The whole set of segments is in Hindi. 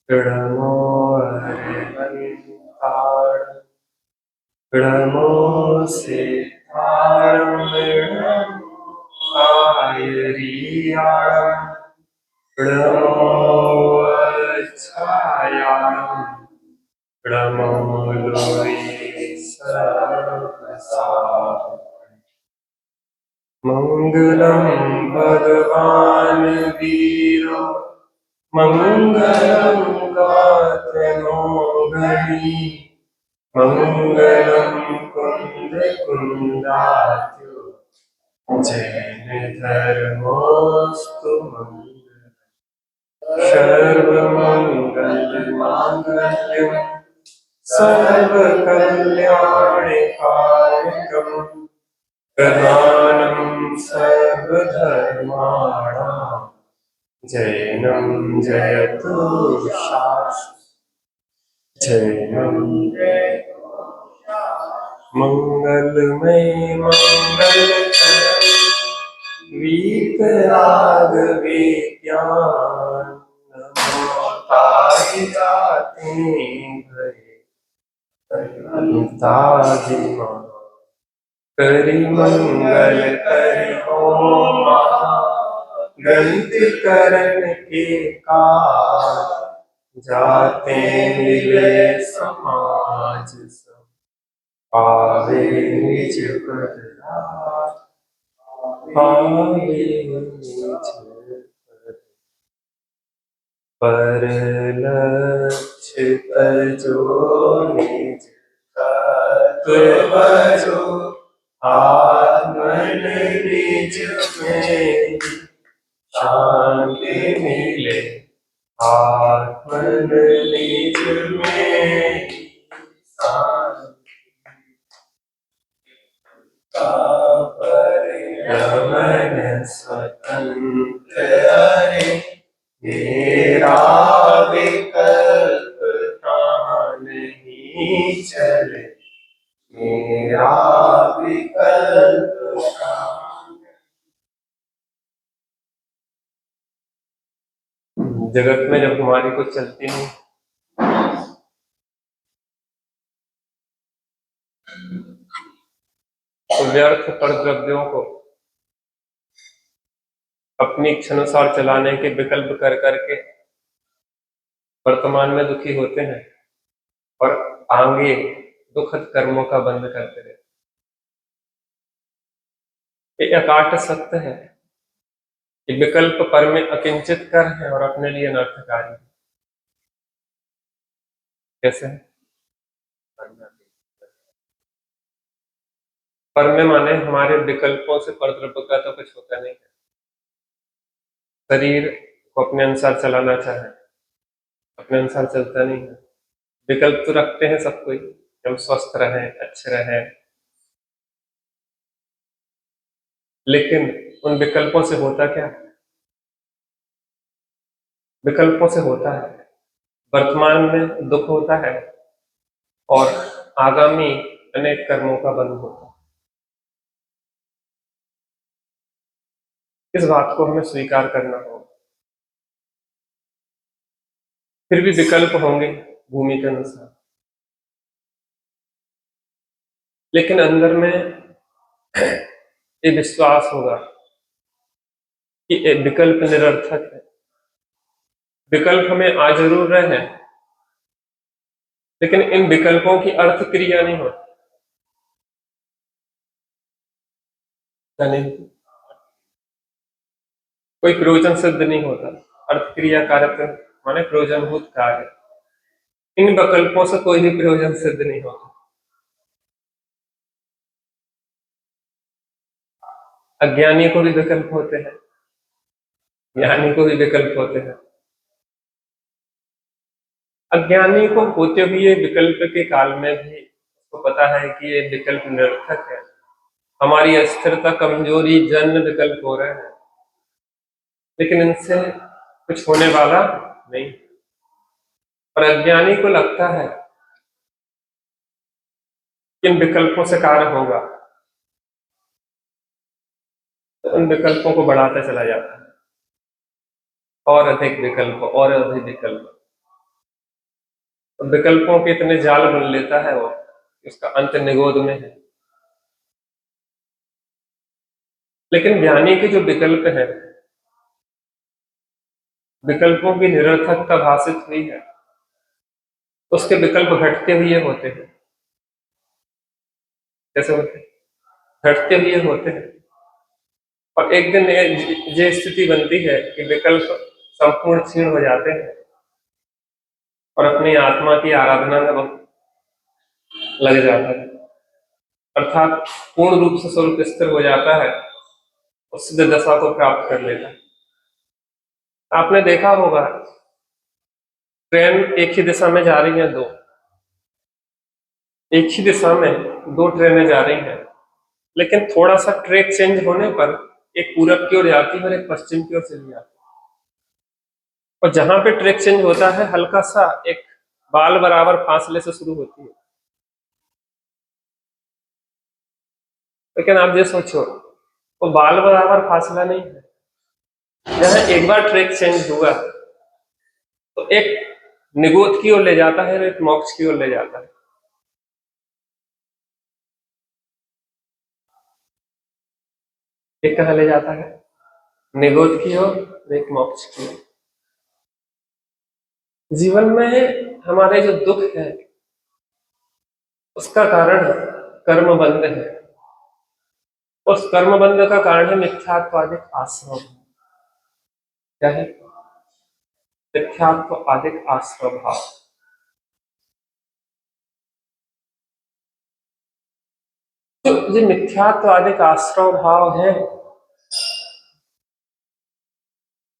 नमो हरिवंताण नमो सिद्धाणं नमो आयरियाणं नमो अच्छायाणं नमो लोये सर्वसार मंगलम भगवान वीरो मंगलम गातनो गणी मंगलम कुंद कुंदात्यो जैन धर्मोस्तु मंगल सर्वमंगल मांगल्यम सर्वकल्याणकारिकम प्रधानं सर्वधर्माणां जैनं जयतु शास्त्रम् जैनं मंगलमय मंगलकरं वीतरागवेद्यान् नमो पारिजाते भये करि मंगल करि ओम गणित करण के काज जाते मिले समाज सब पावे निज पद राज पावे निज पद पर लक्ष्य तजो निज तत्व भजो आत्मन निज में शांति मिले आत्मन निज में शांति का परिणमन स्वतंत्र हरे मेरा विकल्प नहीं चले मेरा विकल्प जगत में जब हमारी कुछ चलती नहीं तो व्यर्थ पर द्रव्यों को अपनी इच्छानुसार चलाने के विकल्प कर करके वर्तमान में दुखी होते हैं और आगे दुखद कर्मों का बंध करते रहते। ये अकाट्य सत्य है। ये विकल्प पर में अकिंचित कर है और अपने लिए अनर्थकारी। कैसे है? पर में माने हमारे विकल्पों से परद्रव्य का तो कुछ होता नहीं है। शरीर को अपने अनुसार चलाना चाहे, अपने अनुसार चलता नहीं है। विकल्प तो रखते हैं सब कोई, हम स्वस्थ रहें, अच्छे रहें, लेकिन उन विकल्पों से होता क्या? विकल्पों से होता है वर्तमान में दुख होता है और आगामी अनेक कर्मों का बंध होता है। इस बात को हमें स्वीकार करना होगा। फिर भी विकल्प होंगे भूमि के अनुसार, लेकिन अंदर में ये विश्वास होगा कि ये विकल्प निरर्थक है। विकल्प हमें आ जरूर रहे हैं, लेकिन इन विकल्पों की अर्थ क्रिया नहीं होती। नहीं, कोई प्रयोजन सिद्ध नहीं होता। अर्थ क्रिया कारक माने प्रयोजनभूत कार्य। इन विकल्पों से कोई भी प्रयोजन सिद्ध नहीं होता। अज्ञानी को भी विकल्प होते हैं, ज्ञानी को भी विकल्प होते हैं। अज्ञानी को होते हुए विकल्प के काल में भी उसको पता है कि ये विकल्प निरर्थक है, हमारी अस्थिरता कमजोरी जन्म विकल्प हो रहे हैं, लेकिन इनसे कुछ होने वाला नहीं। और अज्ञानी को लगता है कि इन विकल्पों से कार्य होगा, तो उन विकल्पों को बढ़ाता चला जाता है। और अधिक विकल्प और अधिक विकल्प। विकल्पों के इतने जाल बुन लेता है वो, उसका अंत निगोद में है। लेकिन ज्ञानी के जो विकल्प है, विकल्पों की निरर्थकता भाषित हुई है, उसके विकल्प घटते हुए होते हैं। कैसे होते हैं? घटते हुए होते हैं। और एक दिन ये स्थिति बनती है कि विकल्प संपूर्ण क्षीण हो जाते हैं और अपनी आत्मा की आराधना में वो लग जाता है, अर्थात पूर्ण रूप से स्वरूप स्थिर हो जाता है और सिद्ध दशा को प्राप्त कर लेता है। आपने देखा होगा, ट्रेन एक ही दिशा में जा रही है, दो एक ही दिशा में दो ट्रेनें जा रही हैं, लेकिन थोड़ा सा ट्रैक चेंज होने पर एक पूरब की ओर जाती है और एक पश्चिम की ओर चली जाती है। और जहां पे ट्रैक चेंज होता है, हल्का सा एक बाल बराबर फासले से शुरू होती है। लेकिन आप ये सोचो, वो बाल बराबर फासला नहीं है। जहां एक बार ट्रैक चेंज हुआ तो एक निगोद की ओर ले जाता है और एक मोक्ष की ओर ले जाता है। एक कहाँ ले जाता है? निगोद की ओर, एक मोक्ष की ओर। जीवन में हमारे जो दुख है, उसका कारण कर्म बंध है। उस कर्म बंध का कारण है मिथ्यात्वादिक आश्रव। क्या है? मिथ्यात्व आदिक आश्रव भाव। जो ये मिथ्यात्व आदिक आश्रव भाव है,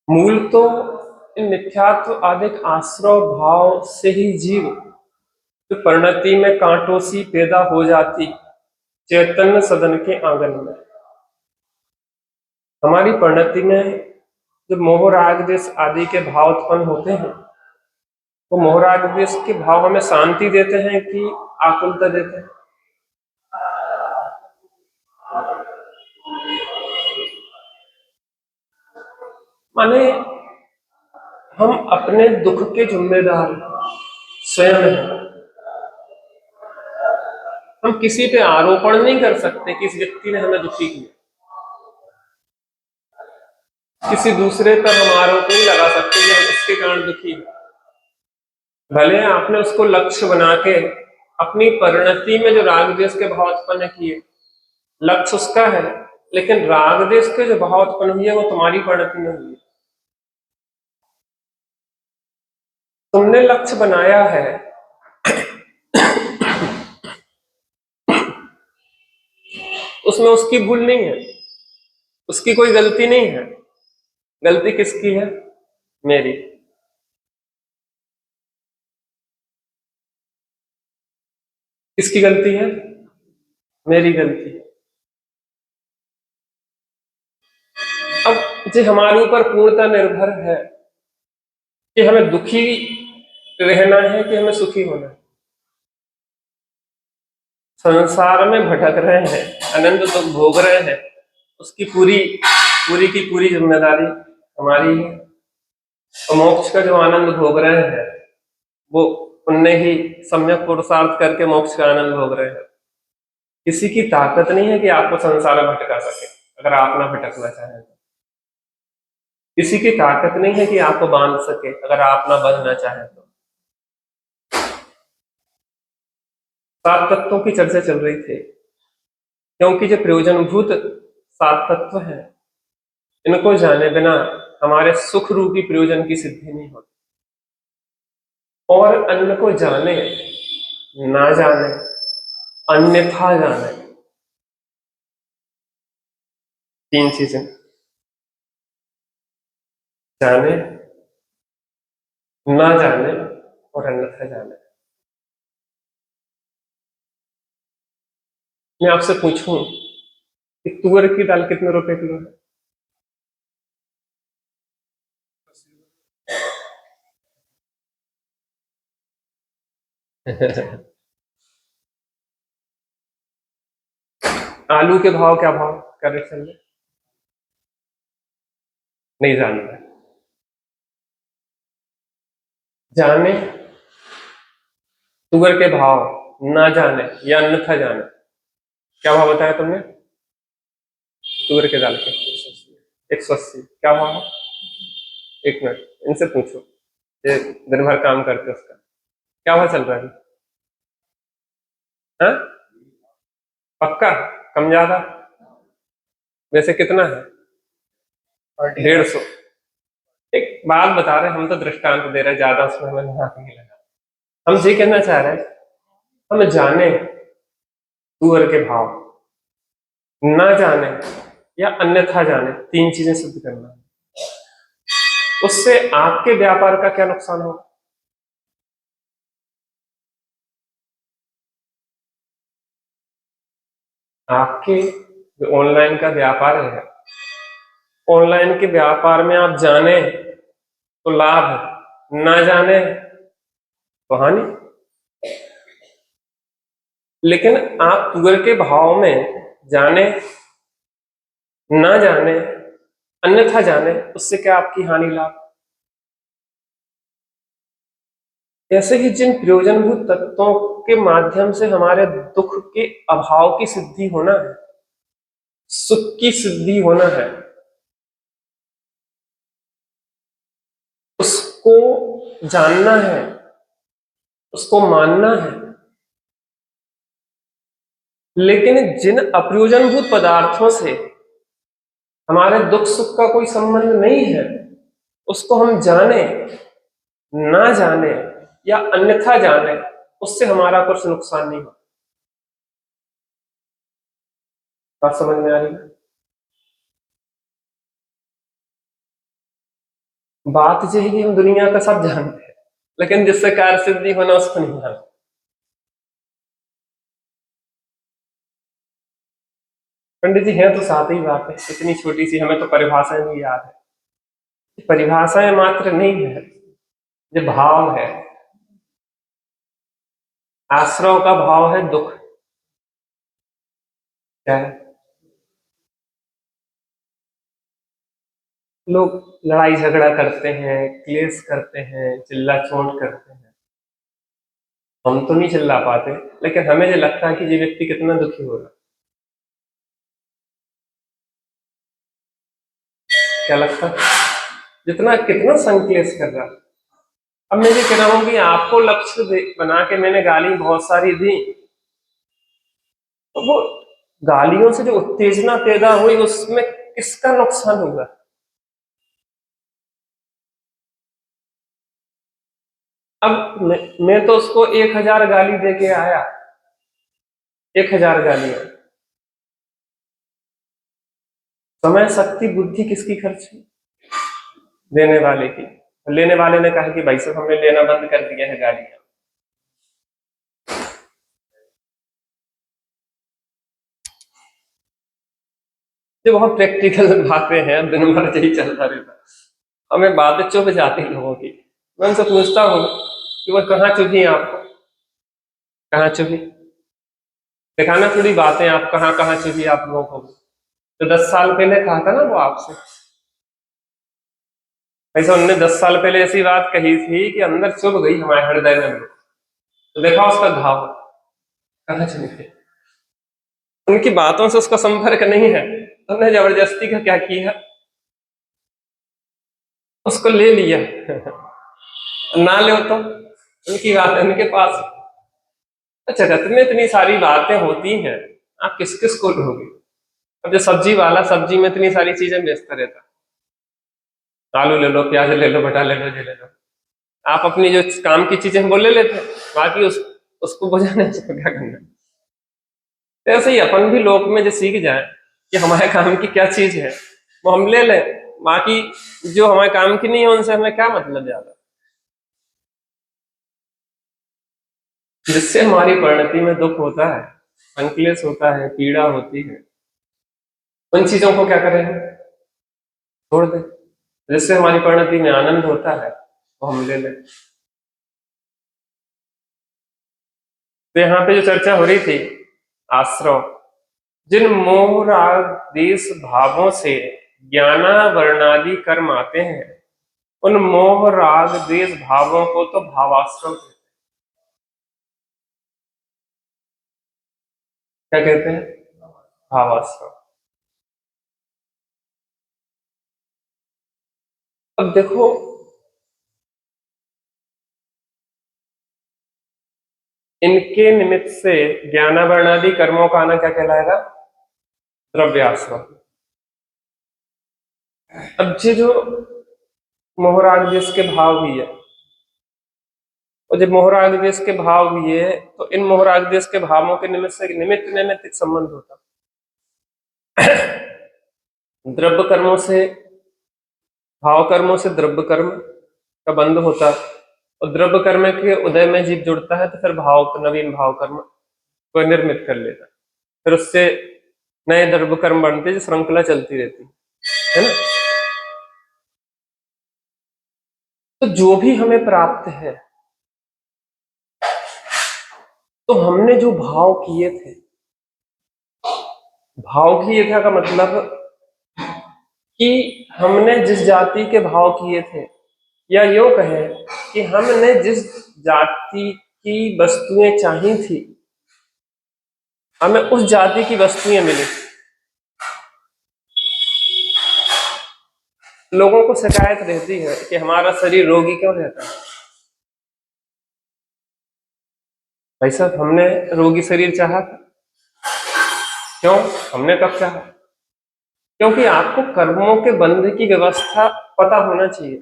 मूल तो इन मिथ्यात्व आदिक आश्रव भाव से ही जीव जो परिणति में कांटों सी पैदा हो जाती चैतन्य सदन के आंगन में, हमारी परिणति में जो मोह राग द्वेष आदि के भाव उत्पन्न होते हैं, वो मोह राग द्वेष के भाव हमें शांति देते हैं कि आकुलता देते हैं? माने हम अपने दुख के जिम्मेदार स्वयं हैं। हम किसी पे आरोपण नहीं कर सकते कि इस व्यक्ति ने हमें दुखी किया। किसी दूसरे पर हम आरोप नहीं लगा सकते कि हम इसके कारण दुखी हैं। भले आपने उसको लक्ष्य बना के अपनी परिणति में जो राग द्वेष के भाव उत्पन्न किए, लक्ष्य उसका है, लेकिन राग द्वेष के जो भाव उत्पन्न हुए वो तुम्हारी परिणति में हुई। तुमने लक्ष्य बनाया है, उसमें उसकी भूल नहीं है, उसकी कोई गलती नहीं है। गलती किसकी है? मेरी। किसकी गलती है? मेरी गलती है। अब जो हमारे ऊपर पूर्णता निर्भर है कि हमें दुखी रहना है कि हमें सुखी होना है। संसार में भटक रहे हैं, आनंद तो भोग रहे हैं, उसकी पूरी पूरी की पूरी जिम्मेदारी हमारी है। और मोक्ष का जो आनंद भोग रहे हैं, वो उनने ही सम्यक पुरुषार्थ करके मोक्ष का आनंद भोग रहे हैं। किसी की ताकत नहीं है कि आपको संसार में भटका सके, अगर आप ना भटकना चाहें तो। किसी की ताकत नहीं है कि आपको बांध सके, अगर आप ना बंधना चाहें तो। सात तत्वों की चर्चा चल रही थी, क्योंकि जो प्रयोजनभूत सात तत्व है, इनको जाने बिना हमारे सुख रूपी प्रयोजन की सिद्धि नहीं होती। और अन्य को जाने, ना जाने, अन्यथा जाने, तीन चीजें। जाने, ना जाने और अन्यथा जाने। मैं आपसे पूछूं कि तुअर की दाल कितने रुपए किलो है? आलू के भाव क्या भाव कर रहे चल रहे? नहीं जानना। जाने, तुगर के भाव ना जाने या अन्यथा जाने, क्या भाव बताया तुमने? तुगर के दाल के 180 क्या भाव है? एक मिनट इनसे पूछो, ये दिन भर काम करते उसका क्या भाव चल रहा है? हाँ? पक्का? कम ज्यादा? वैसे कितना है? 150। एक बात बता रहे, हम तो दृष्टांत दे रहे, ज्यादा उसमें हमें दिमाग नहीं लगा। हम ये कहना चाह रहे हैं, हम जाने तुअर के भाव, ना जाने या अन्यथा जाने, तीन चीजें सिद्ध करना है। उससे आपके व्यापार का क्या नुकसान होगा? आपके जो ऑनलाइन का व्यापार है, ऑनलाइन के व्यापार में आप जाने तो लाभ है, ना जाने तो हानि। लेकिन आप तुअर के भाव में जाने ना जाने अन्यथा जाने, उससे क्या आपकी हानि लाभ? ऐसे ही जिन प्रयोजनभूत तत्वों के माध्यम से हमारे दुख के अभाव की सिद्धि होना है, सुख की सिद्धि होना है, उसको जानना है, उसको मानना है। लेकिन जिन अप्रयोजनभूत पदार्थों से हमारे दुख सुख का कोई संबंध नहीं है, उसको हम जाने ना जाने या अन्यथा जाने, उससे हमारा कुछ नुकसान नहीं होता। बात समझ में आ रही है? बात यही है कि हम दुनिया का सब जानते हैं, लेकिन जिससे कार्य सिद्धि होना उसको नहीं जानते। पंडित जी है तो साथ ही बात है, इतनी छोटी सी, हमें तो परिभाषाएं भी याद है। परिभाषाएं मात्र नहीं है, ये भाव है। आश्रव का भाव है दुख। क्या है? लोग लड़ाई झगड़ा करते हैं, क्लेश करते हैं, चिल्ला चोट करते हैं। हम तो नहीं चिल्ला पाते, लेकिन हमें ये लगता है कि ये व्यक्ति कितना दुखी होगा। क्या लगता है? जितना कितना संक्लेश कर रहा है। अब मैं ये कह रहा हूं कि आपको लक्ष्य बना के मैंने गाली बहुत सारी दी, तो वो गालियों से जो उत्तेजना पैदा हुई, उसमें किसका नुकसान होगा? अब मैं तो उसको 1000 गाली दे के आया, 1000 गालियां। समय शक्ति बुद्धि किसकी खर्च हुई? देने वाले की। लेने वाले ने कहा कि भाई साहब हमने लेना बंद कर दिया है गालियां। ये बहुत प्रैक्टिकल बातें हैं, दिन भर यही चलता रहता। हमें बातें चुभ जाती लोगों की। मैं उनसे पूछता हूँ कि वो कहाँ चुभी आपको? कहाँ चुभी? दिखाना थोड़ी बातें, आप कहाँ कहाँ चुभी आप लोगों को। तो 10 साल पहले कहा था ना वो आपसे, ऐसा उनने 10 साल पहले ऐसी बात कही थी कि अंदर चुभ गई हमारे हृदय में। तो देखा उसका घाव कहाँ चुभ गई। उनकी बातों से उसका संपर्क नहीं है, तुमने जबरदस्ती का क्या किया, उसको ले लिया। ना ले तो उनकी बात है उनके पास। अच्छा, जगत में इतनी सारी बातें होती हैं, आप किस किस को ढोगे? अब जो सब्जी वाला सब्जी में इतनी सारी चीजें बेचता रहता, आलू ले लो, प्याज ले लो, भटा ले लो, ये ले लो, आप अपनी जो काम की चीजें वो ले लेते हैं, बाकी उसको बुझाने उसको क्या करना है? तो ऐसे ही अपन भी लोक में जो सीख जाए कि हमारे काम की क्या चीज है, वो हम ले लें, बाकी जो हमारे काम की नहीं है उनसे हमें क्या मतलब ज्यादा। जिससे हमारी परिणति में दुख होता है, संक्लेश होता है, पीड़ा होती है, उन चीजों को क्या करें? छोड़ दें। जिससे हमारी परिणति में आनंद होता है वो हम ले लें। तो यहाँ पे जो चर्चा हो रही थी, आश्रव, जिन मोह राग देश भावों से ज्ञाना वर्णादि कर्म आते हैं, उन मोह राग देश भावों को तो भावाश्रव कहते हैं। क्या कहते हैं? भावाश्रम। अब देखो, इनके निमित्त से ज्ञानावरणादि कर्मों का आना क्या कहलाएगा? द्रव्याश्रम। अब ये जो मोहराग देश के भाव भी है, और जब मोहराग देश के भाव भी है, तो इन मोहराग देश के भावों के निमित्त से निमित्त नैमित्तिक संबंध होता। द्रव्य कर्मों से, भाव कर्मों से द्रव्य कर्म का बंध होता है, और द्रव्य कर्म के उदय में जीव जुड़ता है, तो फिर भाव, नवीन भाव कर्म को निर्मित कर लेता है। फिर उससे नए द्रव्य कर्म बनते, जो श्रृंखला चलती रहती है ना। तो जो भी हमें प्राप्त है, तो हमने जो भाव किए थे, भाव किए थे का मतलब कि हमने जिस जाति के भाव किए थे, या यूं कहें कि हमने जिस जाति की वस्तुएं चाही थी, हमें उस जाति की वस्तुएं मिली। लोगों को शिकायत रहती है कि हमारा शरीर रोगी क्यों रहता है। भाई साहब, हमने रोगी शरीर चाहा था। क्यों? हमने कब चाहा? क्योंकि आपको कर्मों के बंध की व्यवस्था पता होना चाहिए।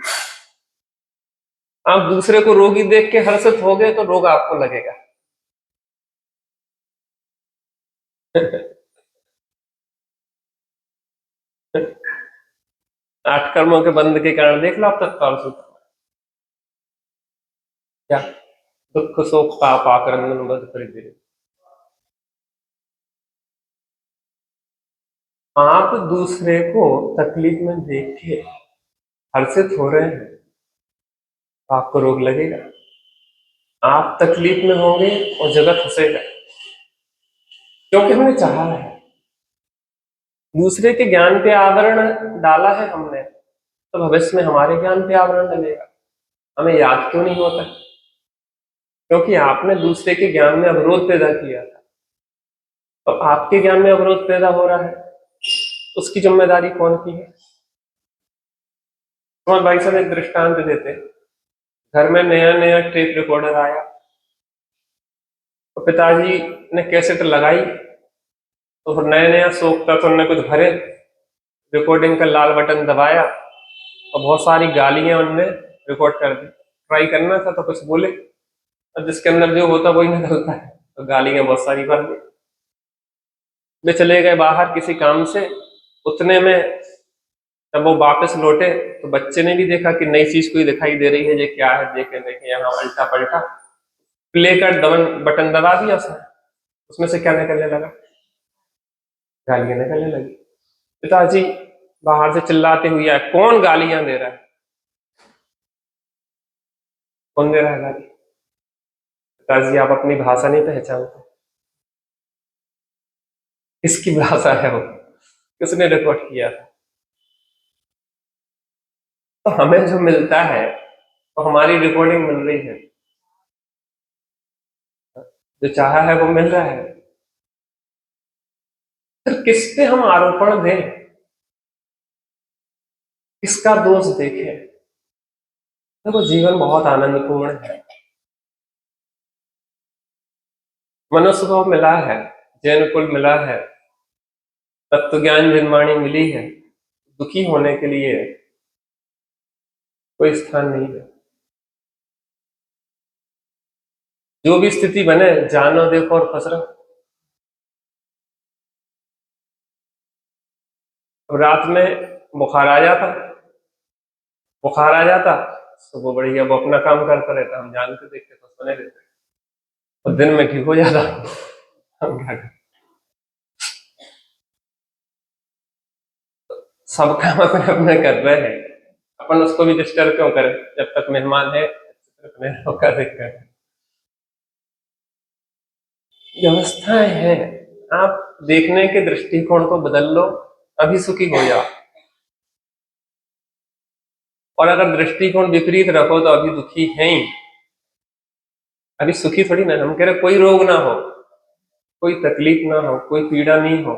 आप दूसरे को रोगी देख के हर्षित हो गए तो रोग आपको लगेगा। आठ कर्मों के बंध के कारण देख लो आप तत्काल सुख। क्या? दुख शोक पाप आक्रंदन बद परिधि। आप दूसरे को तकलीफ में देख के हर्षित हो रहे हैं, तो आपको रोग लगेगा। आप तकलीफ में होंगे और जगत हंसेगा, क्योंकि हमने चाहा है। दूसरे के ज्ञान पे आवरण डाला है हमने, तो भविष्य में हमारे ज्ञान पे आवरण डलेगा। हमें याद क्यों नहीं होता? क्योंकि आपने दूसरे के ज्ञान में अवरोध पैदा किया था। तो आपके ज्ञान में अवरोध पैदा हो रहा है, उसकी जिम्मेदारी कौन की है? तुम्हारे भाई साहब एक दृष्टांत देते हैं। घर में नया नया टेप रिकॉर्डर आया, तो पिताजी ने कैसेट लगाई, तो फिर नया नया शौक था, तो उन्होंने कुछ भरे, रिकॉर्डिंग का लाल बटन दबाया, और बहुत सारी गालियां उनने रिकॉर्ड कर दी। ट्राई करना था तो कुछ बोले, और जिसके अंदर जो होता वही निकलता है, तो गालियां बहुत सारी भर दी। वे चले गए बाहर किसी काम से, उतने में जब वो वापस लौटे, तो बच्चे ने भी देखा कि नई चीज कोई दिखाई दे रही है, ये क्या है, देखे देखे यहाँ उल्टा पलटा। प्ले का बटन दबा दिया उसने, उसमें से क्या निकलने लगा? गालियां निकलने लगी। पिताजी बाहर से चिल्लाते हुए आए, कौन गालियां दे रहा है? कौन दे रहा है गाली? पिताजी, आप अपनी भाषा नहीं पहचानते। किसकी भाषा है वो? किसने रिकॉर्ड किया था? तो हमें जो मिलता है, तो हमारी रिकॉर्डिंग मिल रही है, जो चाहा है वो मिल रहा है। फिर किस पे हम आरोपण दें, किसका दोष देखें? देखो, जीवन बहुत आनंदपूर्ण है। मनुष्य को मिला है, जैन कुल मिला है, तत्व ज्ञान जिनवाणी मिली है, दुखी होने के लिए कोई स्थान नहीं है। जो भी स्थिति बने, जानो देखो और फंस रहो। अब रात में बुखार आ जाता, बुखार आ जाता, तो वो बढ़िया वो अपना काम करता रहता, हम जानते देखते तो सुने रहते, और दिन में ठीक हो जाता। हम क्या करें? सब काम अपने अपने कर रहे हैं, अपन उसको भी डिस्टर्ब क्यों करें? जब तक मेहमान है, अपने होकर दिक्कत। व्यवस्थाएं हैं, आप देखने के दृष्टिकोण को बदल लो, अभी सुखी हो जाओ। और अगर दृष्टिकोण विपरीत रखो तो अभी दुखी है ही, अभी सुखी थोड़ी ना। हम कह रहे कोई रोग ना हो, कोई तकलीफ ना हो, कोई पीड़ा नहीं हो,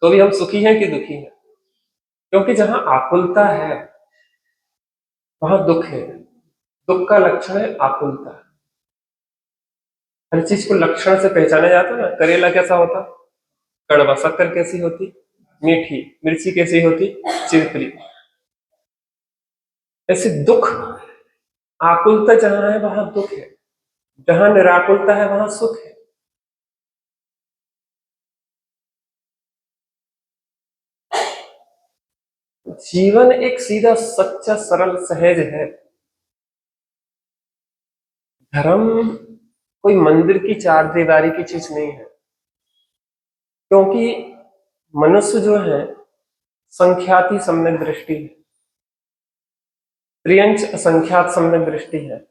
तो भी हम सुखी हैं कि दुखी हैं? क्योंकि जहां आकुलता है वहां दुख है। दुख का लक्षण है आकुलता। हर चीज को लक्षण से पहचाना जाता है ना। करेला कैसा होता? कड़वा। शक्कर कैसी होती? मीठी। मिर्ची कैसी होती? चिरपिरी। ऐसे दुख, आकुलता जहां है वहां दुख है, जहां निराकुलता है वहां सुख है। जीवन एक सीधा सच्चा सरल सहज है। धर्म कोई मंदिर की चार दीवारी की चीज नहीं है। क्योंकि मनुष्य जो है संख्याति सम्यक दृष्टि है, त्रियंच असंख्यात सम्यक दृष्टि है।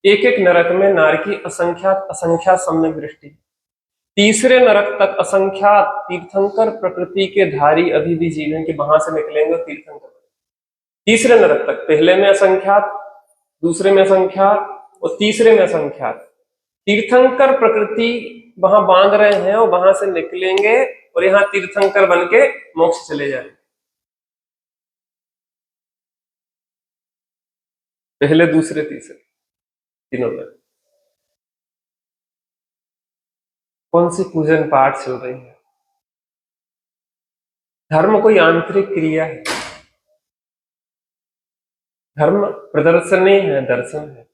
एक एक नरक में नार की असंख्यात असंख्यात सम्यक दृष्टि है। तीसरे नरक तक असंख्यात तीर्थंकर प्रकृति के धारी अभी भी जीवन के वहां से निकलेंगे और तीर्थंकर। तीसरे नरक तक, पहले में असंख्यात, दूसरे में असंख्यात और तीसरे में असंख्यात तीर्थंकर प्रकृति वहां बांध रहे हैं और वहां से निकलेंगे और यहाँ तीर्थंकर बन के मोक्ष चले जाएंगे। पहले, दूसरे, तीसरे, तीनों में कौन सी पूजन पाठ चल रही है? धर्म कोई आंतरिक क्रिया है। धर्म प्रदर्शन नहीं है, दर्शन है।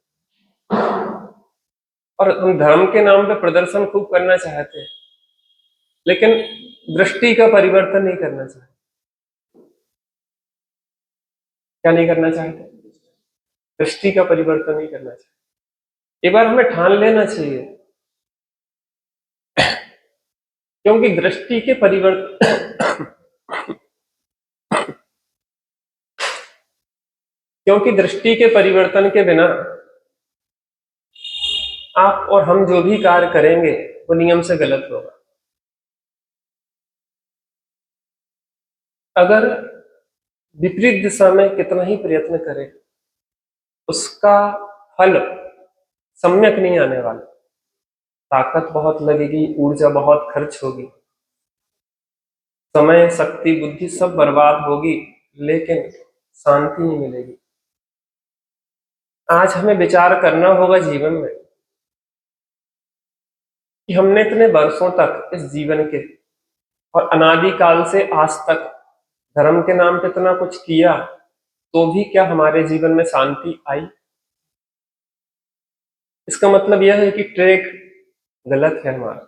और हम धर्म के नाम पे प्रदर्शन खूब करना चाहते हैं, लेकिन दृष्टि का परिवर्तन नहीं करना चाहते। क्या नहीं करना चाहते? दृष्टि का परिवर्तन नहीं करना चाहिए। एक बार हमें ठान लेना चाहिए, क्योंकि दृष्टि के परिवर्तन क्योंकि दृष्टि के परिवर्तन के बिना आप और हम जो भी कार्य करेंगे वो नियम से गलत होगा। अगर विपरीत दिशा में कितना ही प्रयत्न करें, उसका फल सम्यक नहीं आने वाला। ताकत बहुत लगेगी, ऊर्जा बहुत खर्च होगी, समय, शक्ति, बुद्धि सब बर्बाद होगी, लेकिन शांति नहीं मिलेगी। आज हमें विचार करना होगा जीवन में कि हमने इतने वर्षों तक इस जीवन के और अनादिकाल से आज तक धर्म के नाम पे इतना कुछ किया, तो भी क्या हमारे जीवन में शांति आई? इसका मतलब यह है कि ट्रैक गलत है हमारा,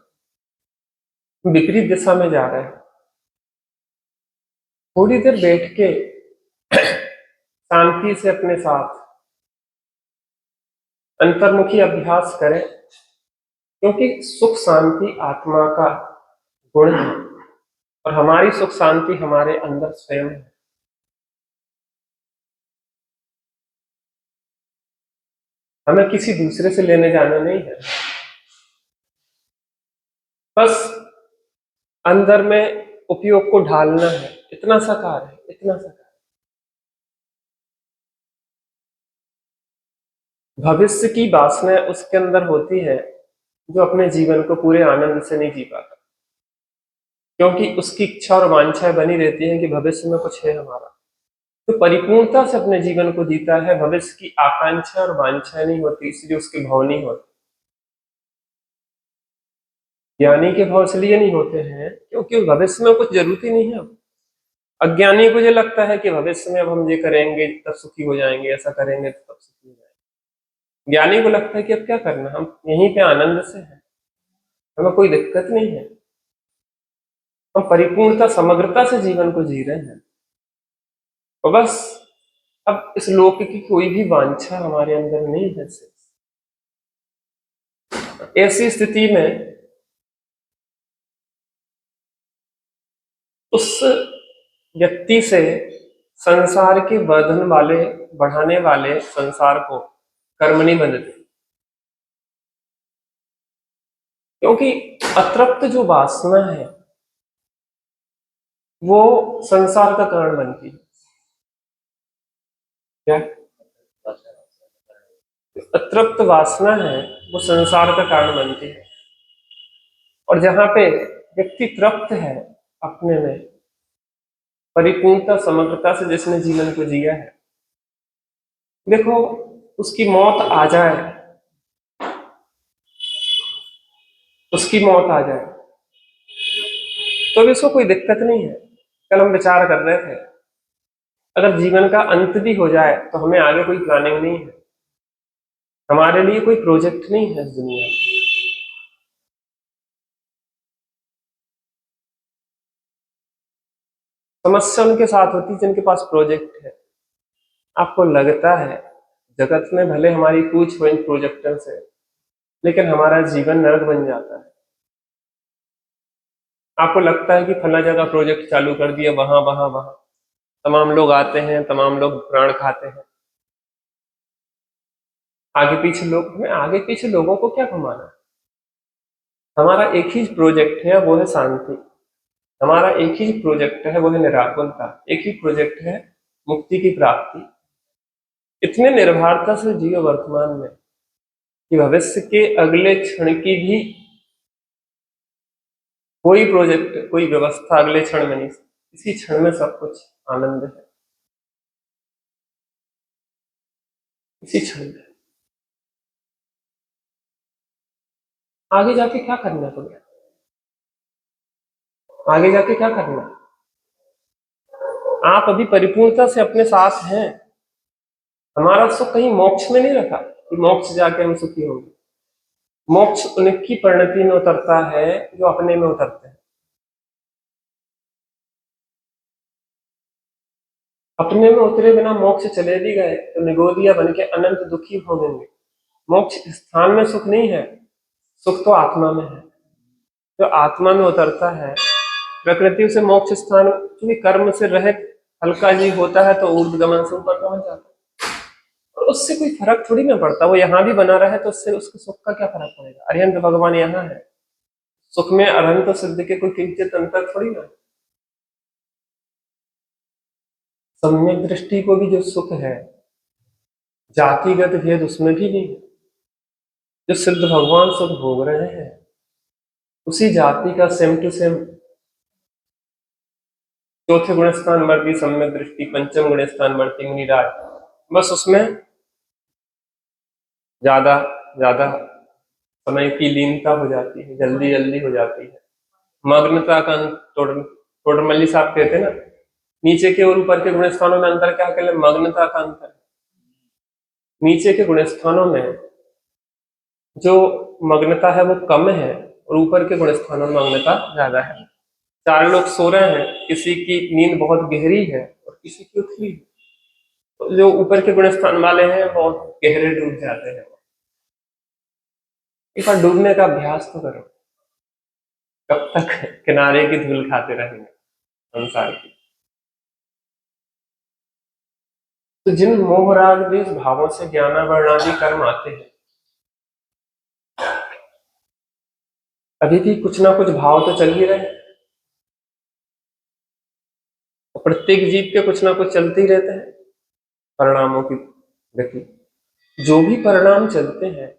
विपरीत दिशा में जा रहे हैं। थोड़ी देर बैठ के शांति से अपने साथ अंतर्मुखी अभ्यास करें, क्योंकि सुख शांति आत्मा का गुण है और हमारी सुख शांति हमारे अंदर स्वयं है। हमें किसी दूसरे से लेने जाना नहीं है, बस अंदर में उपयोग को ढालना है। इतना सा कार्य है, इतना सा कार्य। भविष्य की वासना उसके अंदर होती है जो अपने जीवन को पूरे आनंद से नहीं जी पाता, क्योंकि उसकी इच्छा और वांछाएं बनी रहती है कि भविष्य में कुछ है हमारा। तो परिपूर्णता से अपने जीवन को जीता है, भविष्य की आकांक्षा और वांछाएं नहीं होती, इसलिए उसके भाव नहीं होते। ज्ञानी के भाव इसलिए नहीं होते हैं क्योंकि भविष्य में कुछ जरूरत ही नहीं है। अज्ञानी को ये लगता है कि भविष्य में अब हम ये करेंगे तब सुखी हो जाएंगे, ऐसा करेंगे तो तब सुखी हो जाएंगे। ज्ञानी को लगता है कि अब क्या करना, हम यहीं पे आनंद से हैं, हमें कोई दिक्कत नहीं है, हम परिपूर्णता समग्रता से जीवन को जी रहे हैं। और बस अब इस लोक की कोई भी वांछा हमारे अंदर नहीं है। ऐसी स्थिति में उस व्यक्ति से संसार के वर्धन वाले, बढ़ाने वाले संसार को कर्म नहीं बनते, क्योंकि अतृप्त जो वासना है वो संसार का कारण बनती है। क्या अतृप्त वासना है वो संसार का कारण बनती है। और जहाँ पे व्यक्ति तृप्त है अपने में, परिपूर्णता समग्रता से जिसने जीवन को जिया है, देखो उसकी मौत आ जाए, उसकी मौत आ जाए तो भी उसको कोई दिक्कत नहीं है। कल हम विचार कर रहे थे, अगर जीवन का अंत भी हो जाए तो हमें आगे कोई प्लानिंग नहीं है, हमारे लिए कोई प्रोजेक्ट नहीं है इस दुनिया में। समस्या उनके साथ होती है जिनके पास प्रोजेक्ट है। आपको लगता है जगत में भले हमारी पूछ हो इन प्रोजेक्टर से, लेकिन हमारा जीवन नरक बन जाता है। आपको लगता है कि फला जगह प्रोजेक्ट चालू कर दिया, वहां वहां वहां तमाम लोग आते हैं, तमाम लोग प्राण खाते हैं, आगे पीछे लोग, हमें आगे पीछे लोगों को क्या घुमाना है। हमारा एक ही प्रोजेक्ट है, वो है शांति। हमारा एक ही प्रोजेक्ट है, वो है निराकुलता। एक ही प्रोजेक्ट है, मुक्ति की प्राप्ति। इतने निर्भरता से जियो वर्तमान में कि भविष्य के अगले क्षण की भी कोई प्रोजेक्ट, कोई व्यवस्था अगले क्षण में नहीं। इसी क्षण में सब कुछ आनंद है, इसी क्षण में। आगे जाके क्या करना है तुम्हें? आगे जाके क्या करना है? आप अभी परिपूर्णता से अपने साथ हैं। हमारा सुख कहीं मोक्ष में नहीं रखा कि मोक्ष जाके हम सुखी होंगे। मोक्ष उनकी परिणति में उतरता है जो अपने में उतरते हैं। अपने में उतरे बिना मोक्ष चले भी गए तो निगोदिया बन के अनंत दुखी होंगे। मोक्ष स्थान में सुख नहीं है, सुख तो आत्मा में है। जो आत्मा में उतरता है, प्रकृति से मोक्ष स्थान क्योंकि कर्म से रहित हल्का जीव होता है तो ऊर्ध्वगमन से ऊपर पहुंच जाता है, और उससे कोई फर्क थोड़ी ना पड़ता। वो यहाँ भी बना रहे तो उससे उसके सुख का क्या फर्क पड़ेगा। अरिहंत भगवान यहाँ है, सुख में अरहंत सिद्ध के कोई किंचित अंतर थोड़ी ना। सम्यक दृष्टि को भी जो सुख है, जातिगत भेद उसमें भी नहीं है। जो सिद्ध भगवान सुख भोग रहे हैं उसी जाति का सेम टू सेम चौथे गुण स्थान वर्ती सम्यक दृष्टि, पंचम गुण स्थान वर्ती मुनिराज, बस उसमें ज्यादा ज्यादा समय की लीनता हो जाती है, जल्दी जल्दी हो जाती है। मग्नता का टोडरमल्ली साहब कहते हैं ना, नीचे के और ऊपर के गुण स्थानों में अंतर क्या कहते हैं? मग्नता का अंतर। नीचे के गुण स्थानों में जो मग्नता है वो कम है, और ऊपर के गुण स्थानों में मग्नता ज्यादा है। चार लोग सो रहे हैं, किसी की नींद बहुत गहरी है और किसी की उथली है, तो जो ऊपर के गुण स्थान वाले हैं बहुत गहरे डूब जाते हैं। एक बार डूबने का अभ्यास तो करो, कब तक किनारे की धूल खाते रहेंगे संसार की। तो जिन मोह राग द्वेष भावों से ज्ञानावरणादि कर्म आते हैं, अभी भी कुछ ना कुछ भाव तो चल ही रहे, और प्रत्येक जीव के कुछ ना कुछ चलते ही रहते हैं परिणामों की गति। जो भी परिणाम चलते हैं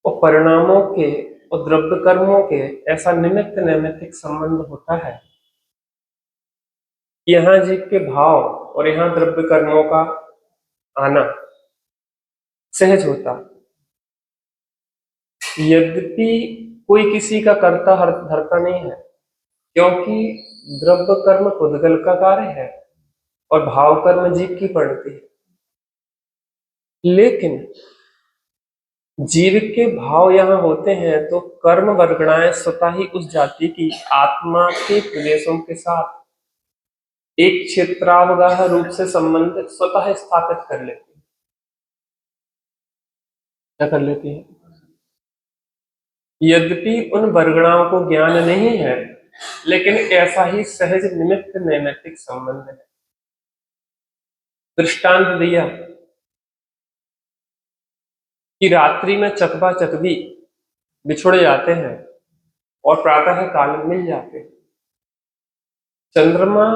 वो परिणामों के और द्रव्य कर्मों के ऐसा निमित्त नैमित्तिक संबंध होता है कि यहाँ जीव के भाव और यहाँ द्रव्य कर्मों का आना सहज होता। यद्यपि कोई किसी का कर्ता धरता नहीं है, क्योंकि द्रव्य कर्म पुद्गल का कार्य है और भाव कर्म जीव की परिणति है। लेकिन जीव के भाव यहाँ होते हैं तो कर्म वर्गणाएं स्वतः ही उस जाति की आत्मा के प्रदेशों के साथ एक क्षेत्रावगाह रूप से संबंधित स्वतः स्थापित कर लेती है। क्या कर लेती है? यद्यपि उन वर्गणाओं को ज्ञान नहीं है, लेकिन ऐसा ही सहज निमित्त नैमित्तिक संबंध है। दृष्टांत दिया कि रात्रि में चकबा चकबी बिछुड़ जाते हैं और प्रातः काल में मिल जाते हैं। चंद्रमा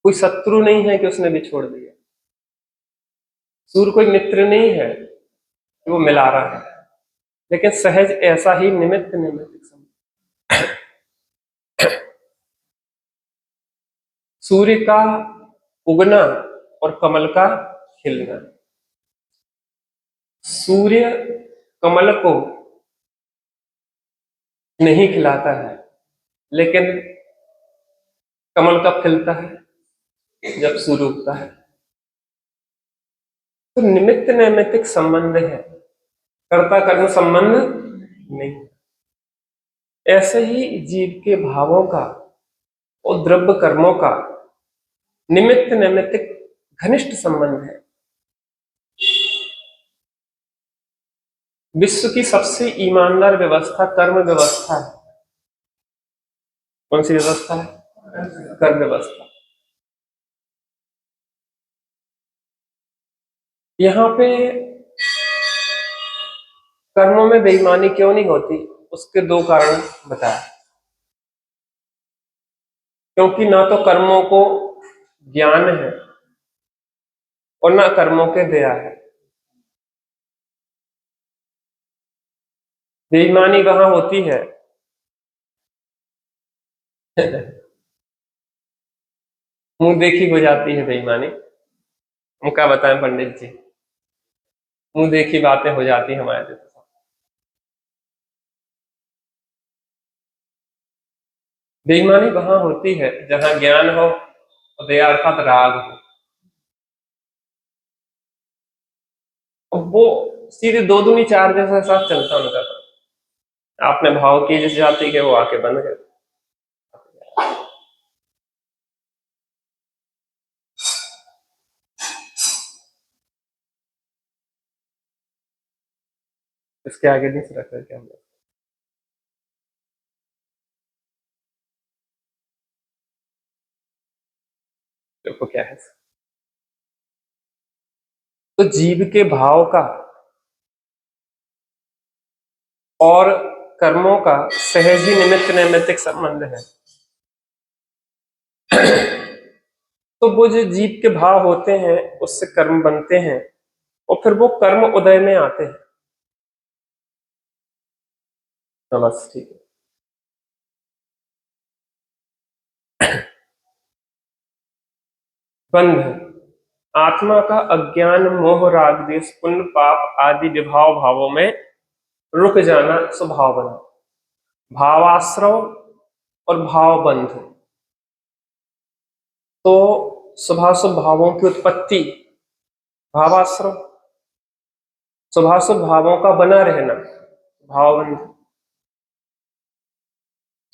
कोई शत्रु नहीं है कि उसने बिछोड़ दिया, सूर्य कोई मित्र नहीं है कि वो मिला रहा है, लेकिन सहज ऐसा ही निमित्त नैमित्तिक संबंध। सूर्य का उगना और कमल का खिलना। सूर्य कमल को नहीं खिलाता है, लेकिन कमल कब खिलता है? जब सूर्य उगता है। तो निमित्त नैमित्तिक संबंध है, कर्ता कर्म संबंध नहीं। ऐसे ही जीव के भावों का और द्रव्य कर्मों का निमित्त नैमित्तिक घनिष्ठ संबंध है। विश्व की सबसे ईमानदार व्यवस्था कर्म व्यवस्था है। कौन सी व्यवस्था है? कर्म व्यवस्था। यहाँ पे कर्मों में बेईमानी क्यों नहीं होती, उसके दो कारण बताए। क्योंकि ना तो कर्मों को ज्ञान है और ना कर्मों के दया है। बेईमानी वहां होती है मुंह देखी हो जाती है बेईमानी। हम क्या बताएं पंडित जी, मुंह देखी बातें हो जाती हमारे साथ। बेईमानी वहां होती है जहां ज्ञान हो और दया अर्थात राग हो। और वो सीधे दो दूनी चार जैसा साथ चलता उनका। तो आपने भाव की जिस जाति के, वो आके बंद गए। इसके आगे नहीं रख रहे हम लोग। देखो क्या है, तो जीव के भाव का और कर्मों का सहज ही निमित्त नैमित्तिक संबंध है। तो वो जो जीव के भाव होते हैं उससे कर्म बनते हैं और फिर वो कर्म उदय में आते हैं। तो बस ठीक है। बंध, आत्मा का अज्ञान मोह राग देश पुण्य पाप आदि विभाव भावों में रुक जाना स्वभाव बना। भावाश्रव और भावबंध, तो शुभाशुभ भावों की उत्पत्ति भावाश्रव, शुभाशुभ भावों का बना रहना भावबंध,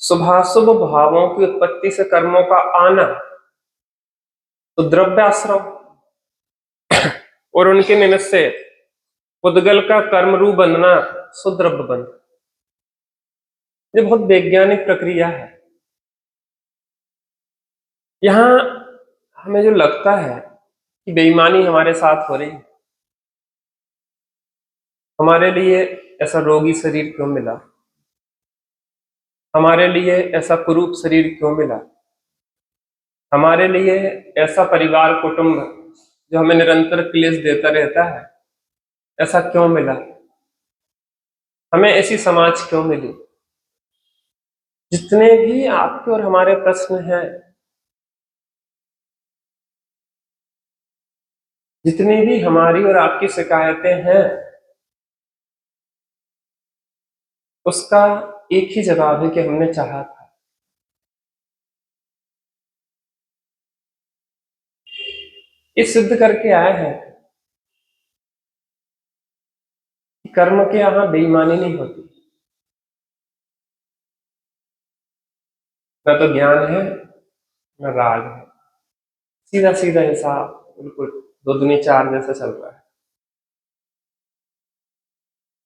शुभाशुभ भावों की उत्पत्ति से कर्मों का आना तो द्रव्याश्रव, और उनके निमित्त से उद्गल का कर्म रूप बनना सुद्रव्य बंध। ये बहुत वैज्ञानिक प्रक्रिया है। यहां हमें जो लगता है कि बेईमानी हमारे साथ हो रही है, हमारे लिए ऐसा रोगी शरीर क्यों मिला, हमारे लिए ऐसा कुरूप शरीर क्यों मिला, हमारे लिए ऐसा परिवार कुटुंब जो हमें निरंतर क्लेश देता रहता है ऐसा क्यों मिला, हमें ऐसी समाज क्यों मिली। जितने भी आपके और हमारे प्रश्न हैं, जितनी भी हमारी और आपकी शिकायतें हैं, उसका एक ही जवाब है कि हमने चाहा था। ये सिद्ध करके आए हैं कि कर्म के यहां बेईमानी नहीं होती। न तो ज्ञान है न राग है, सीधा सीधा हिसाब, बिल्कुल दो दुनी चार जैसा चल रहा है।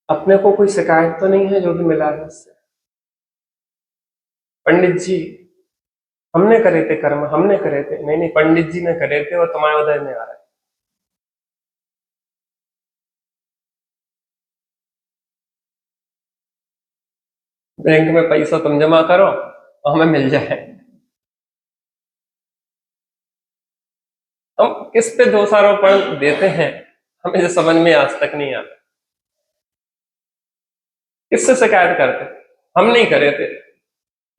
अपने को कोई शिकायत तो नहीं है जो भी मिला है उससे। पंडित जी हमने करे थे कर्म, हमने करे थे, नहीं नहीं पंडित जी ने करे थे और तुम्हारे उदय में आ रहा है। बैंक में पैसा तुम जमा करो और हमें मिल जाए। हम किस पे दोषारोपण देते हैं, हमें जो समझ में आज तक नहीं आता। किससे शिकायत करते? हम नहीं करे थे।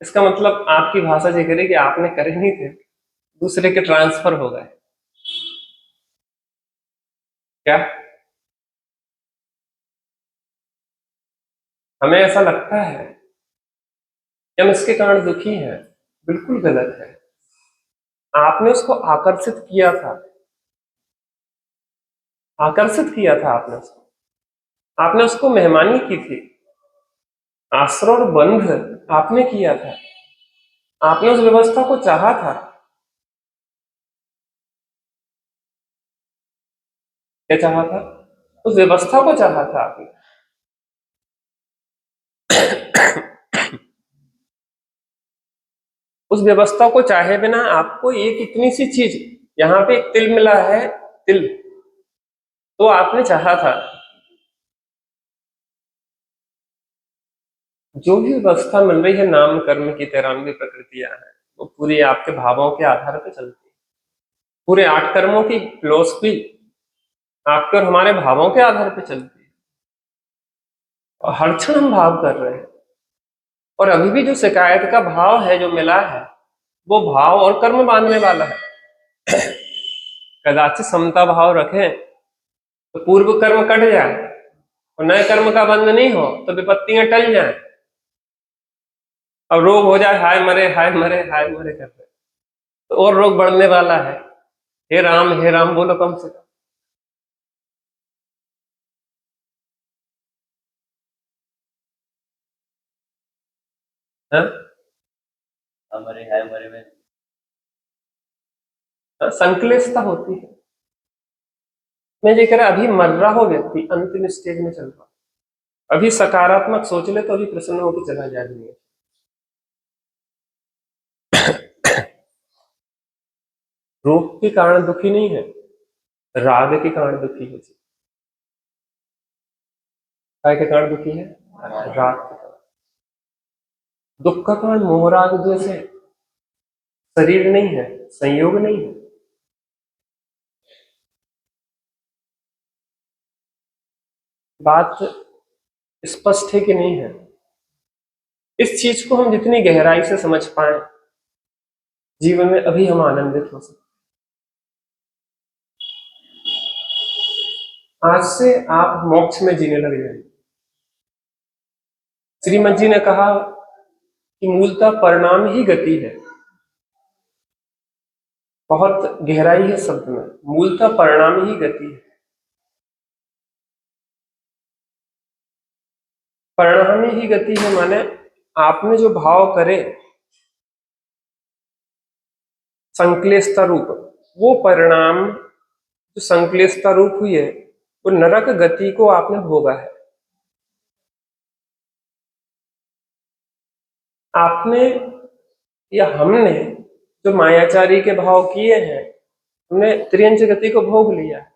इसका मतलब आपकी भाषा ये करे कि आपने करे नहीं थे, दूसरे के ट्रांसफर हो गए क्या? हमें ऐसा लगता है कि हम इसके कारण दुखी हैं। बिल्कुल गलत है। आपने उसको आकर्षित किया था, आकर्षित किया था आपने उसको मेहमानी की थी, आश्रय बंध आपने किया था, आपने उस व्यवस्था को चाहा था। क्या चाहा था? उस व्यवस्था को चाहा था आपने। उस व्यवस्था को चाहे बिना आपको एक इतनी सी चीज, यहाँ पे एक तिल मिला है, तिल, तो आपने चाहा था। जो भी व्यवस्था मिल रही है नाम कर्म की 93 प्रकृतियां हैं, वो पूरी आपके भावों के आधार पर चलती है। पूरे 8 कर्मों की फिलोसफी आपके और हमारे भावों के आधार पर चलती है, और हर क्षण हम भाव कर रहे हैं। और अभी भी जो शिकायत का भाव है जो मिला है, वो भाव और कर्म बांधने वाला है। कदाचित समता भाव रखें तो पूर्व कर्म कट जाए और नए कर्म का बंध नहीं हो तो विपत्तियां टल जाएं। अब रोग हो जाए, हाय मरे हाय मरे हाय मरे करते, तो और रोग बढ़ने वाला है। हे राम बोलो कम से कम। हाँ? हमारे हाय मरे में संक्लिष्टता होती है। मैं ये कह रहा, अभी मर रहा हो व्यक्ति, अंतिम स्टेज में चल रहा, अभी सकारात्मक सोच ले तो अभी प्रसन्न होकर चला जाएगा। रोग के कारण दुखी नहीं है, राग के कारण दुखी है। काय के कारण दुखी है? राग के कारण। दुख का कारण मोह राग द्वेष है, शरीर नहीं है, संयोग नहीं है। बात स्पष्ट है कि नहीं है? इस चीज को हम जितनी गहराई से समझ पाए, जीवन में अभी हम आनंदित हो सकते। आज से आप मोक्ष में जीने लग जाएंगे। श्रीमद जी ने कहा कि मूलतः परिणाम ही गति है। बहुत गहराई है शब्द में, मूलतः परिणाम ही गति है। परिणाम ही गति है माने आपने जो भाव करे संक्लेशता रूप, वो परिणाम जो संक्लेशता रूप हुई है, वो नरक गति को आपने भोगा है। आपने या हमने जो मायाचारी के भाव किए हैं, हमने त्रियंच गति को भोग लिया है।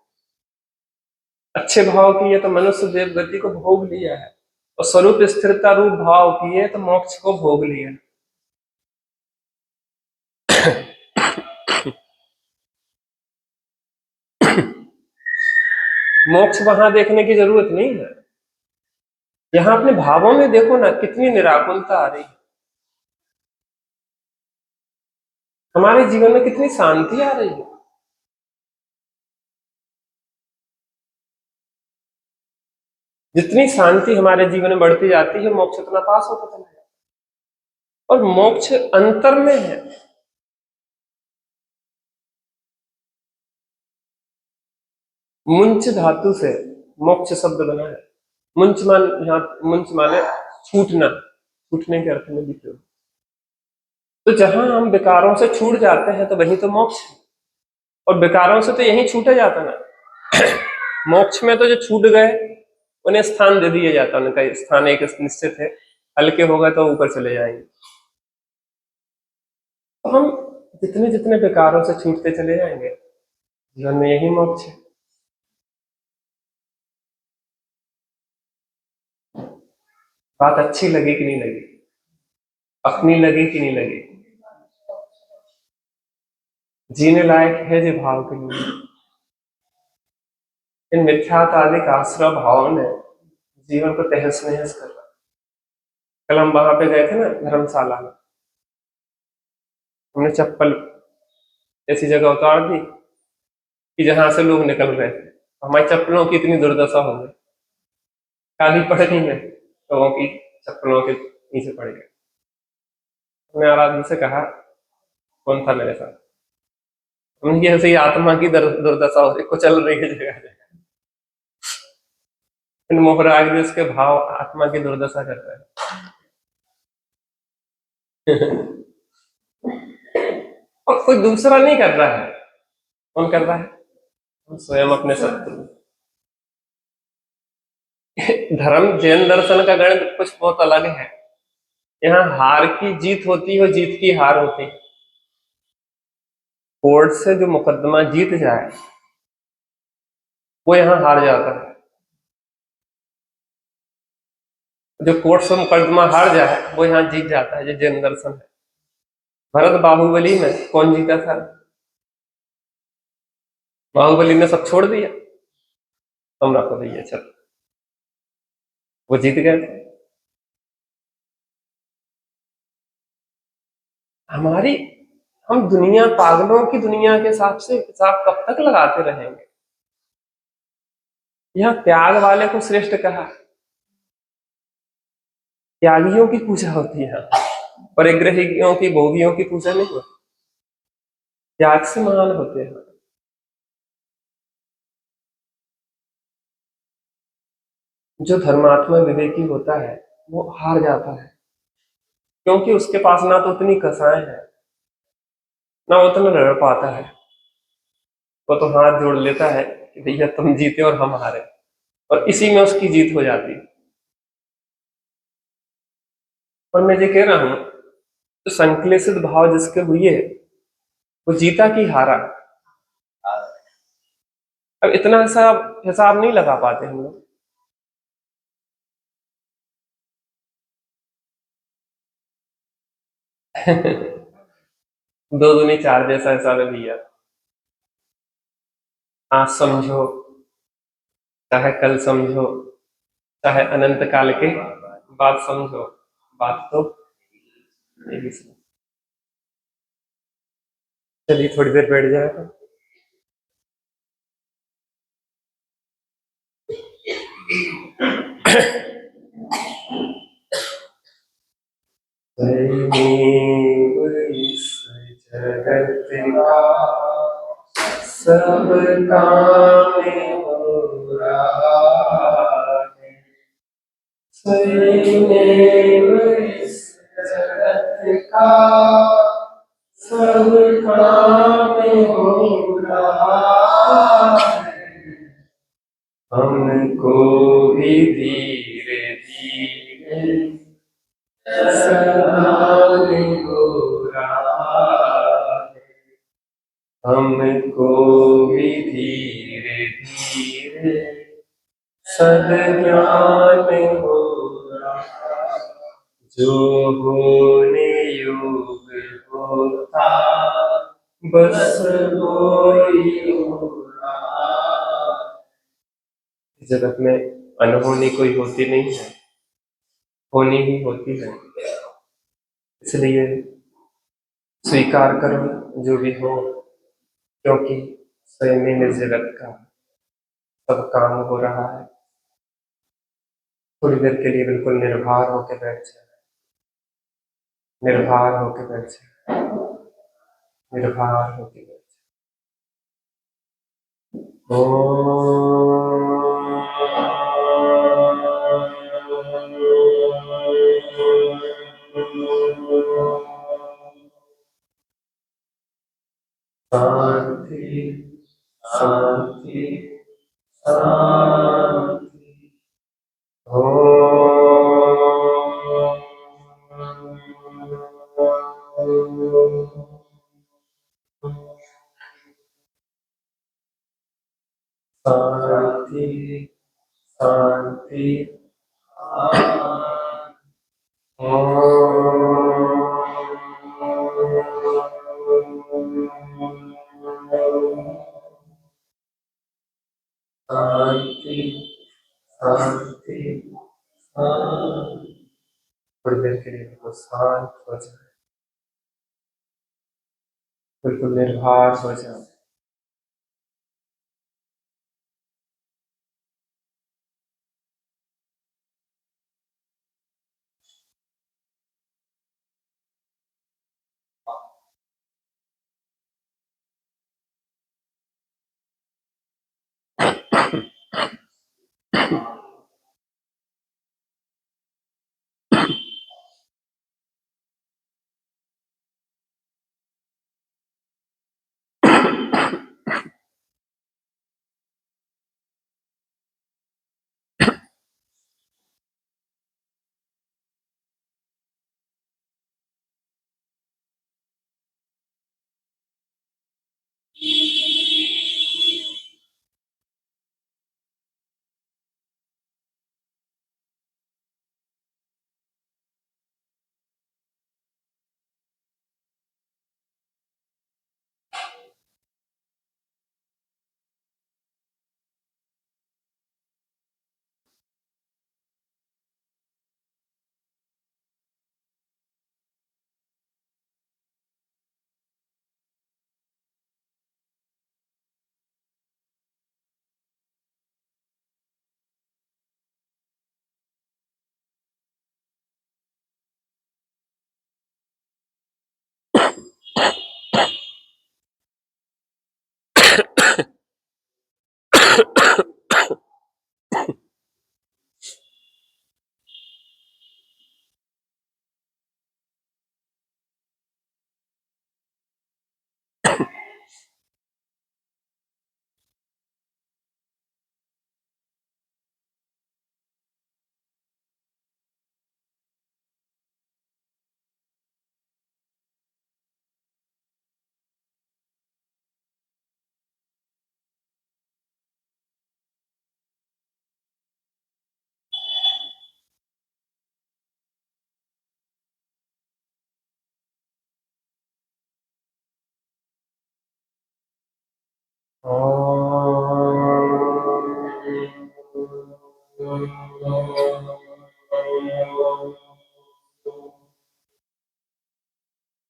अच्छे भाव किए तो मनुष्य देव गति को भोग लिया है, और स्वरूप स्थिरता रूप भाव किए तो मोक्ष को भोग लिया। मोक्ष वहां देखने की जरूरत नहीं है, यहाँ अपने भावों में देखो ना कितनी निराकुलता आ रही है, हमारे जीवन में कितनी शांति आ रही है। जितनी शांति हमारे जीवन में बढ़ती जाती है, मोक्ष उतना पास होता चला जाता है। और मोक्ष अंतर में है। मुंच धातु से मोक्ष शब्द बना है। मुंच मान, यहाँ मुंच माने छूटना, छूटने के अर्थ में भी प्रयोग। तो जहां हम विकारों से छूट जाते हैं तो वही तो मोक्ष है, और विकारों से तो यही छूटा जाता ना। मोक्ष में तो जो छूट गए उन्हें स्थान दे दिया जाता, उनका स्थान एक निश्चित है, हल्के हो गए तो ऊपर चले जाएंगे। तो हम जितने जितने विकारों से छूटते चले जाएंगे, जीवन में यही मोक्ष है। बात अच्छी लगी कि नहीं लगी, अपनी लगी कि नहीं लगी, जीने लायक है जो भाव के लिए। इन मिथ्यात्व आदि आश्रय भाव ने जीवन को तहस नहस कर रहा। कल हम वहां पे गए थे ना धर्मशाला में, हमने चप्पल ऐसी जगह उतार दी कि जहां से लोग निकल रहे थे, हमारी चप्पलों की इतनी दुर्दशा हो गई, काली पड़ गई है, लोगों की चप्पलों के नीचे पड़ गए। हमने आराधना से कहा, कौन था मेरे साथ, उनकी ऐसे ही आत्मा की दुर्दशा हो रही, कुचल रही है जगह जगह, इन मोहराग भी उसके भाव आत्मा की दुर्दशा कर रहे हैं। और कोई दूसरा नहीं कर रहा है, कौन कर रहा है? हम स्वयं अपने शत्रु। धर्म जैन दर्शन का गणित कुछ बहुत अलग है। यहाँ हार की जीत होती है और जीत की हार होती है। कोर्ट से जो मुकदमा जीत जाए वो यहाँ हार जाता है, जो कोर्ट से मुकदमा हार जाए वो यहाँ जीत जाता है। जो जैन दर्शन है। भरत बाहुबली में कौन जीता था? बाहुबली ने सब छोड़ दिया, तुम रखो भैया चल, वो जीत गए थे। हमारी हम दुनिया, पागलों की दुनिया के हिसाब से हिसाब कब तक लगाते रहेंगे? यहाँ त्याग वाले को श्रेष्ठ कहा, त्यागियों की पूजा होती है, परिग्रहियों की, भोगियों की पूजा नहीं होती। त्याग से महान होते हैं। जो धर्मात्मा विवेकी होता है वो हार जाता है, क्योंकि उसके पास ना तो उतनी कसाएं हैं, ना उतना लड़ पाता है। वो तो हाथ जोड़ लेता है कि भैया तुम जीते और हम हारे, और इसी में उसकी जीत हो जाती है। और मैं ये कह रहा हूं, तो संक्लेशित भाव जिसके हुए वो जीता कि हारा, अब इतना हिसाब हिसाब नहीं लगा पाते हम लोग। दो दूनी चार जैसा हिसाब है भैया। आज समझो, चाहे कल समझो, चाहे अनंत काल के बाद समझो, बात तो यही समझो। चलिए थोड़ी देर बैठ जाए तो। इस जगत का सब काम हो रहा है, स्वयमेव इस जगत का सब काम हो रहा है, हमको भी धीरे धीरे सलाम हो रहा है, हमको भी धीरे धीरे सद्ज्ञान हो रहा, जो होने योग होता बस वो ही हो रहा। इस जगत में अनहोनी कोई होती नहीं है, होनी ही होती है। इसलिए स्वीकार करो जो भी हो, क्योंकि स्वयं में इस जगत का सब काम हो रहा है। थोड़ी देर के लिए बिल्कुल निर्भर होकर बैठ जाए, निर्भर होकर बैठ जाए, निर्भर होकर बैठ जाए। शांति शांति शांति। शांति शांति। शांति शांति शांति। थोड़ी देर के लिए बिल्कुल शांत हो जाए, बिल्कुल निर्भर हो जाए।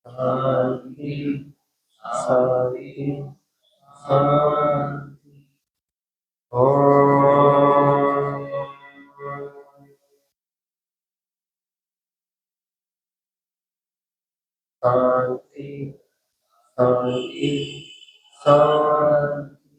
शांति, शांति, शांति। शांति, शांति, शांति।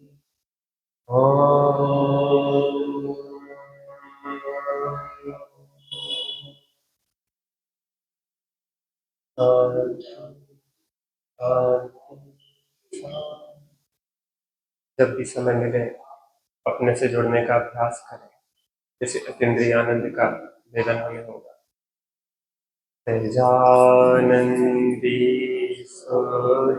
जब भी समय मिले अपने से जुड़ने का अभ्यास करें, जैसे अतीन्द्रिय आनंद का वेदन हमें होगा। तेजानंदी सोय